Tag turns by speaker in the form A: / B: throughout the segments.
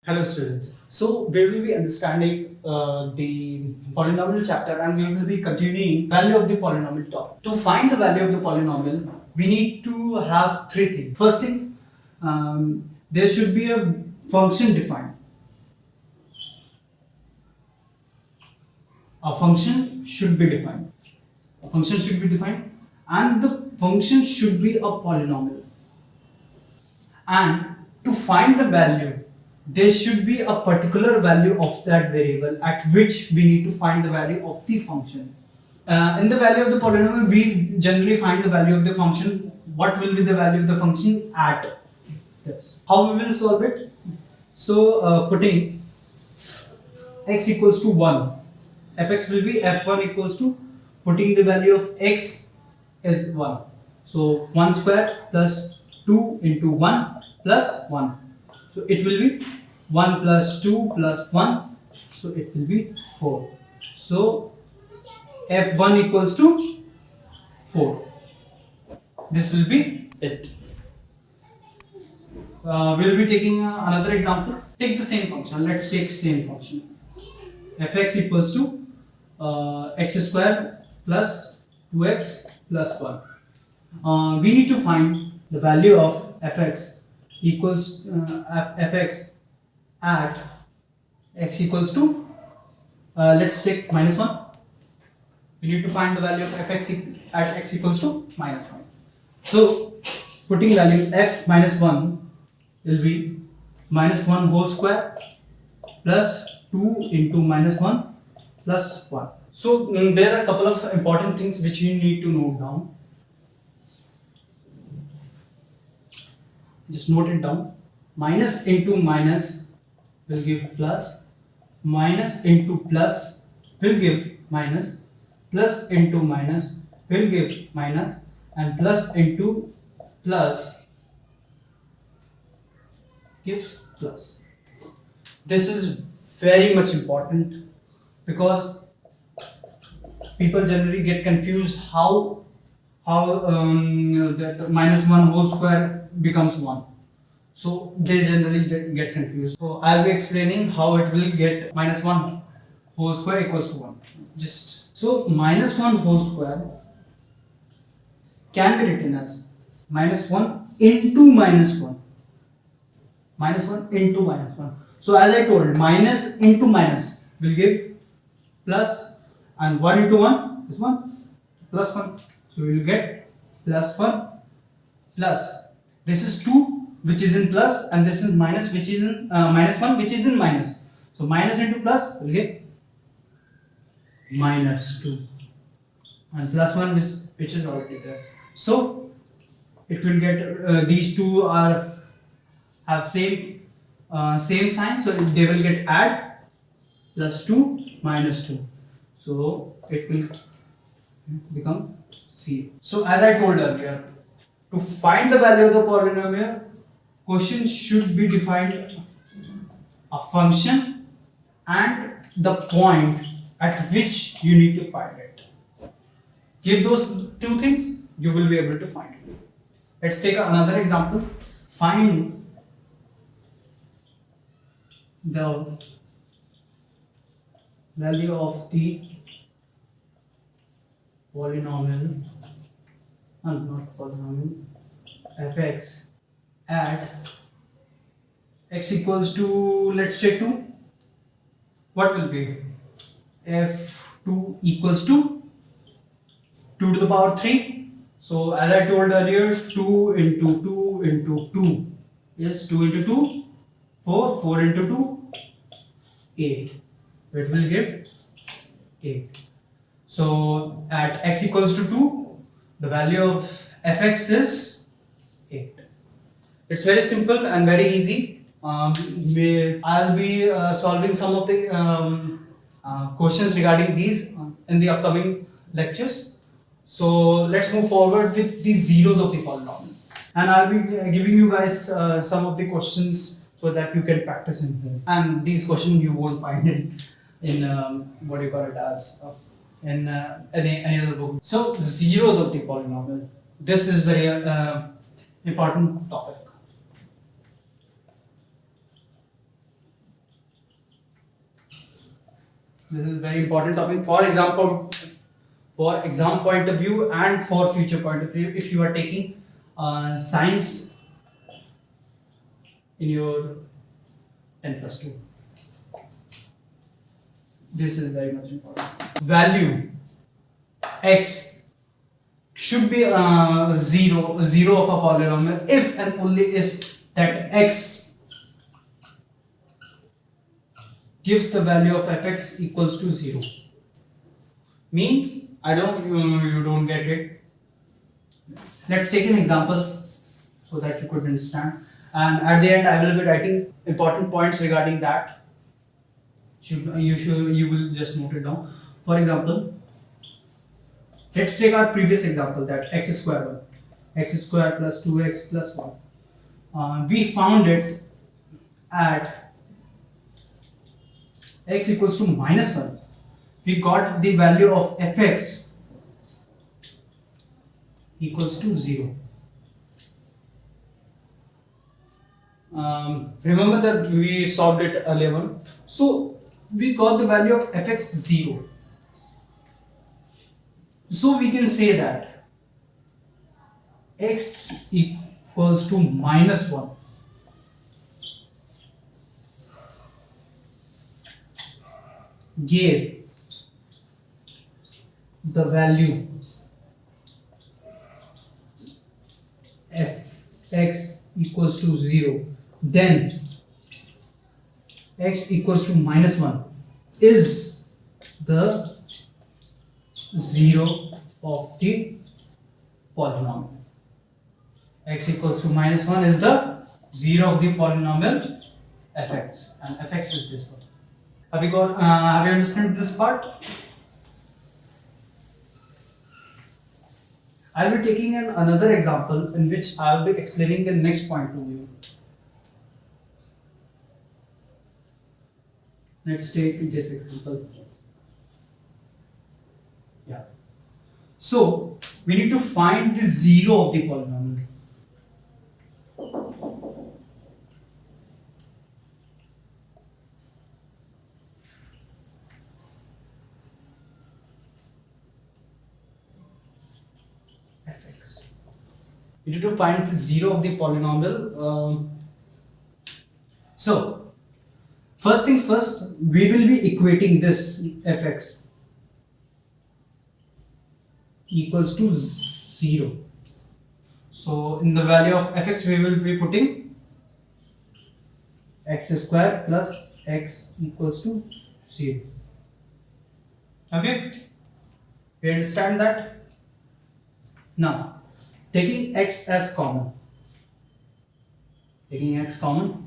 A: Hello students. So we will be understanding the polynomial chapter and we will be continuing value of the polynomial topic. To find the value of the polynomial, we need to have three things. First thing, there should be a function defined. A function should be defined. A function should be defined and the function should be a polynomial. And to find the value, there should be a particular value of that variable at which we need to find the value of the function. In the value of the polynomial, we generally find the value of the function. What will be the value of the function at this? How we will solve it? So putting x equals to 1, fx will be f1 equals to, putting the value of x is 1. So 1 square plus 2 into 1 plus 1. So it will be 1 plus 2 plus 1. So it will be 4. So f1 equals to 4. This will be it. We'll be taking another example. Take the same function. Let's take same function. Fx equals to x square plus 2x plus 1. We need to find the value of fx equals fx at x equals to let's take minus 1. We need to find the value of fx at x equals to minus 1. So putting value f minus 1 will be minus 1 whole square plus 2 into minus 1 plus 1. So there are a couple of important things which you need to note down. Just note it down. Minus into minus will give plus, minus into plus will give minus, plus into minus will give minus, and plus into plus gives plus. This is very much important because people generally get confused how that minus 1 whole square becomes 1. So they generally get confused. So I'll be explaining how it will get minus 1 whole square equals to 1. Just so minus 1 whole square can be written as minus 1 into minus 1. Minus 1 into minus 1. So as I told, minus into minus will give plus, and 1 into 1 is 1, plus 1. So we will get plus 1 plus. This is 2 which is in plus, and this is minus which is in minus 1 which is in minus. So minus into plus will give minus 2, and plus 1 which is already there. So it will get these two are have same sign, so they will get add, plus 2 minus 2. So it will become 0. So as I told earlier, to find the value of the polynomial, question should be defined a function and the point at which you need to find it. Give those two things, you will be able to find it. Let's take another example. Find the value of the polynomial, not polynomial, fx at x equals to, let's take 2. What will be f2 equals to 2 to the power 3. So as I told earlier, 2 into 2 into 2 is 2 into 2 4, 4 into 2 8. It will give 8. So at x equals to 2, the value of fx is 8. It's very simple and very easy. I'll be solving some of the questions regarding these in the upcoming lectures. So let's move forward with the zeros of the polynomial, and I'll be giving you guys some of the questions so that you can practice in here. And these questions you won't find in what you call it as in any other book. So zeros of the polynomial. This is very important topic. This is very important topic for example, for exam point of view and for future point of view. If you are taking science in your 10+2, this is very much important. Value x should be zero of a polynomial if and only if that x gives the value of fx equals to 0. Means I don't you don't get it. Let's take an example so that you could understand, and at the end I will be writing important points regarding that. You will just note it down. For example, let's take our previous example, that x square plus 2x plus 1. We found it at x equals to -1. We got the value of fx equals to 0. Remember that we solved it earlier on. So we got the value of fx 0. So we can say that x equals to -1 gave the value fx equals to 0, then x equals to -1 is the 0 of the polynomial. X equals to -1 is the 0 of the polynomial fx, and fx is this one. Have you understood this part? I will be taking another example in which I will be explaining the next point to you. Let's take this example. Yeah. So we need to find the 0 of the polynomial. Fx. We need to find the 0 of the polynomial. So first things first, we will be equating this fx equals to 0. So in the value of fx we will be putting x square plus x equals to 0. Okay, we understand that. Now taking x as common,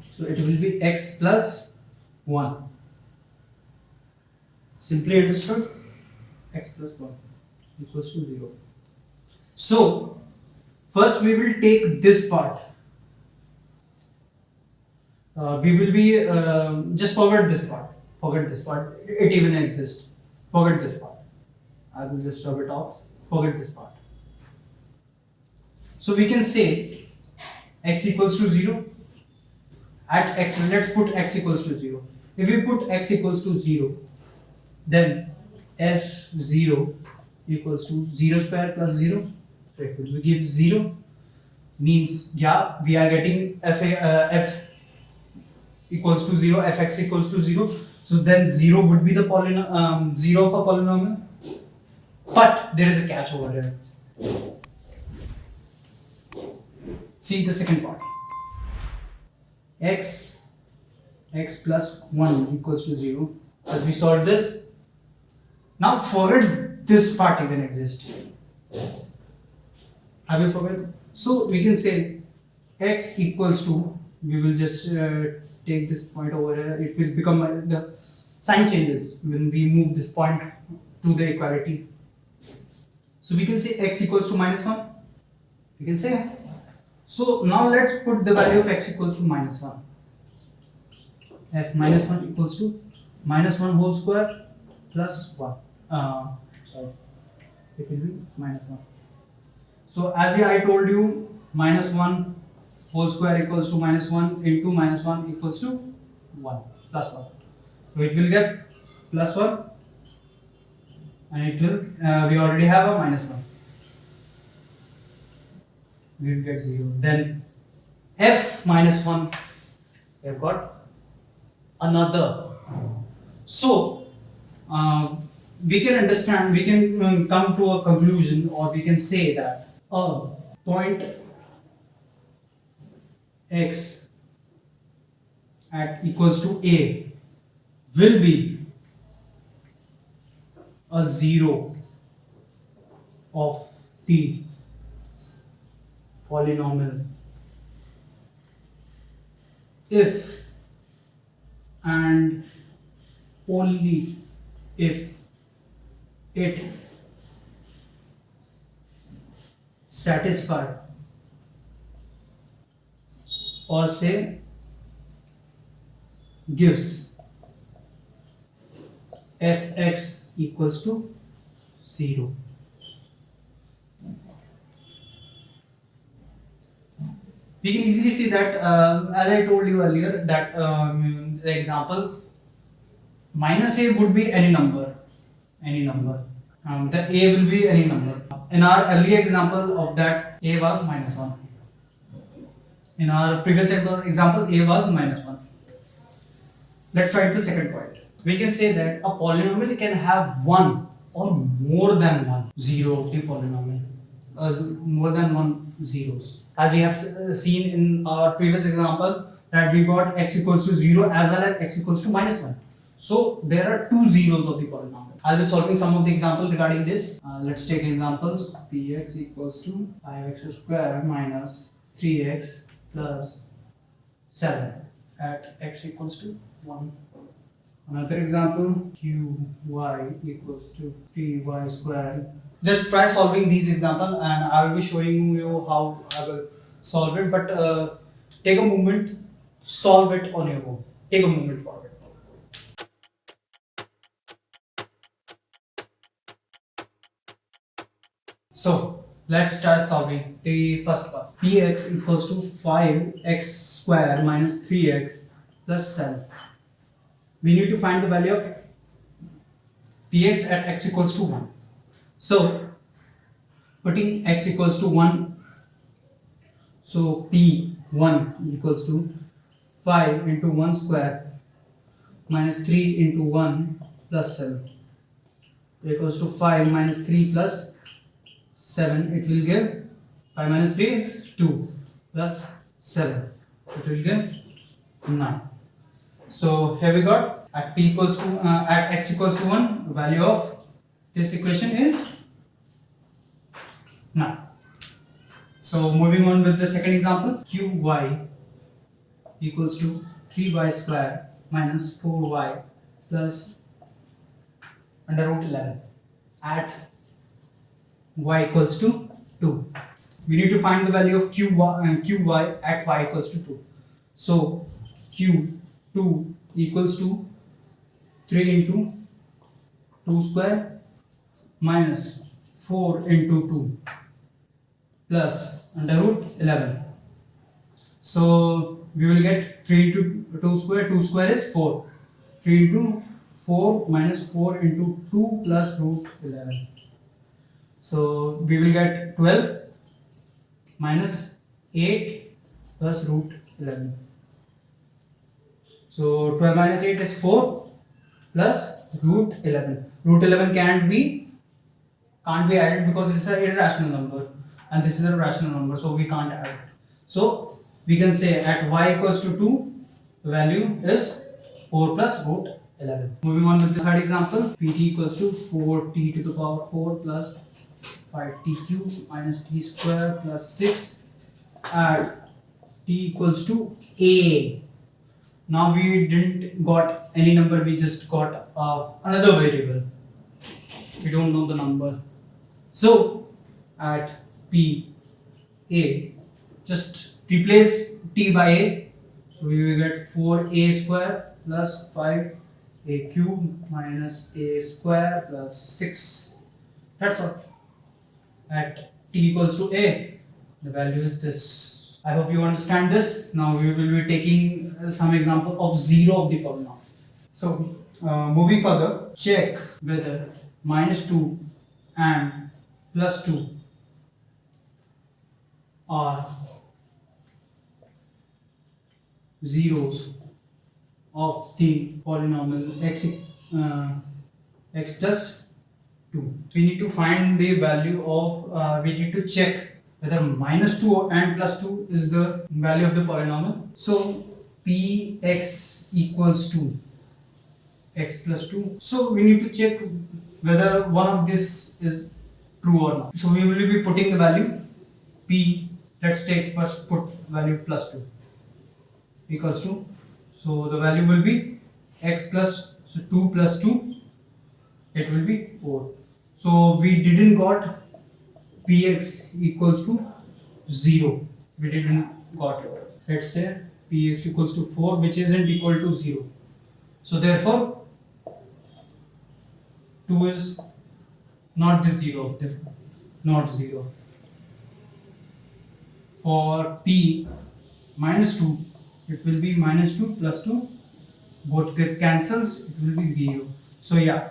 A: so it will be x plus 1. Simply understood, x plus 1 equals to 0. So first we will take this part. We will be just forget this part. It even exists. Forget this part. I will just rub it off. Forget this part. So we can say x equals to 0. At x, let's put x equals to 0. If we put x equals to 0, then f0 equals to 0 square plus 0. So it will give 0. Means, yeah, we are getting f equals to 0, fx equals to 0. So then 0 would be the 0 of a polynomial. But there is a catch over here. See the second part. x plus 1 equals to 0. As we solved this. Now forget this part even exists. Have you forgotten? So we can say x equals to, we will just take this point over here. It will become the sign changes when we move this point to the equality. So we can say x equals to -1. We can say. So now let's put the value of x equals to -1. F -1 equals to -1 whole square plus 1. Sorry, it will be -1. So as I told you, -1 whole square equals to -1 into -1 equals to 1 plus 1. So it will get plus 1 and it will we already have a minus 1, we will get 0. Then f minus 1, we have got another. So we can understand, we can come to a conclusion, or we can say that a point x at equals to a will be a 0 of the polynomial if and only if it satisfies, or say gives, fx equals to 0. We can easily see that, as I told you earlier, that the example minus a would be any number, the a will be any number. In our earlier example of that, a was minus 1. In our previous example, a was minus 1. Let's try the second point. We can say that a polynomial can have one or more than one zero of the polynomial, more than one zeros. As we have seen in our previous example, that we got x equals to 0 as well as x equals to minus 1. So there are two zeros of the polynomial. I'll be solving some of the examples regarding this. Let's take examples. Px equals to 5x square minus 3x plus 7 at x equals to 1. Another example, qy equals to 3y square. Just try solving these examples and I will be showing you how I will solve it, but take a moment, solve it on your own. Take a moment for it. So let's start solving the first one. Px equals to 5x square minus 3x plus 7. We need to find the value of px at x equals to 1. So putting x equals to 1, so p1 equals to 5 into 1 square minus 3 into 1 plus 7 equals to 5 minus 3 plus 7. It will give 5 minus 3 is 2 plus 7. It will give 9. So here we got at p equals to at x equals to 1, the value of this equation is 9. So moving on with the second example, qy equals to 3y square minus 4y plus under root 11 at y equals to 2. We need to find the value of qy at y equals to 2. So q2 equals to 3 into 2 square minus 4 into 2 plus under root 11. So we will get 3 into 2 square, 2 square is 4. 3 into 4 minus 4 into 2 plus root 11. So we will get 12 minus 8 plus root 11. So 12 minus 8 is 4 plus root 11. Root 11 can't be added because it's an irrational number and this is a rational number, so we can't add it. So we can say at y equals to 2, the value is 4 plus root 11. Moving on with the third example, pt equals to 4t to the power 4 plus 5t cube minus t square plus 6 at t equals to a. Now we didn't got any number, we just got another variable. We don't know the number. So at p a, just replace t by a. So we will get 4a square plus 5a cube minus a square plus 6. That's all. At t equals to a, the value is this. I hope you understand this. Now we will be taking some example of 0 of the polynomial. So moving further, check whether minus 2 and plus 2 are zeros of the polynomial x plus 2. We need to find the value of, we need to check whether minus 2 and plus 2 is the value of the polynomial. So px equals to x plus 2. So we need to check whether one of this is true or not. So we will be putting the value p. Let's take first put value plus 2 equals to, so the value will be x plus, so 2 plus 2, it will be 4. So we didn't got px equals to 0. We didn't got it. Let's say px equals to 4, which isn't equal to 0. So therefore 2 is not this 0, not 0. For p minus 2, it will be minus 2 plus 2, both get cancels, it will be 0. So yeah,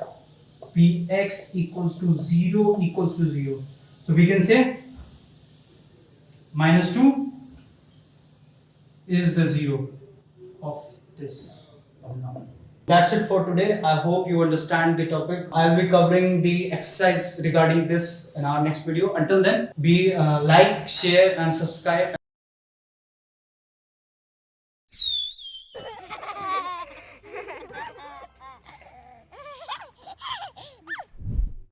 A: px equals to 0 equals to 0. So we can say minus 2 is the 0 of this polynomial. That's it for today. I hope you understand the topic. I'll be covering the exercise regarding this in our next video. Until then, be like, share and subscribe.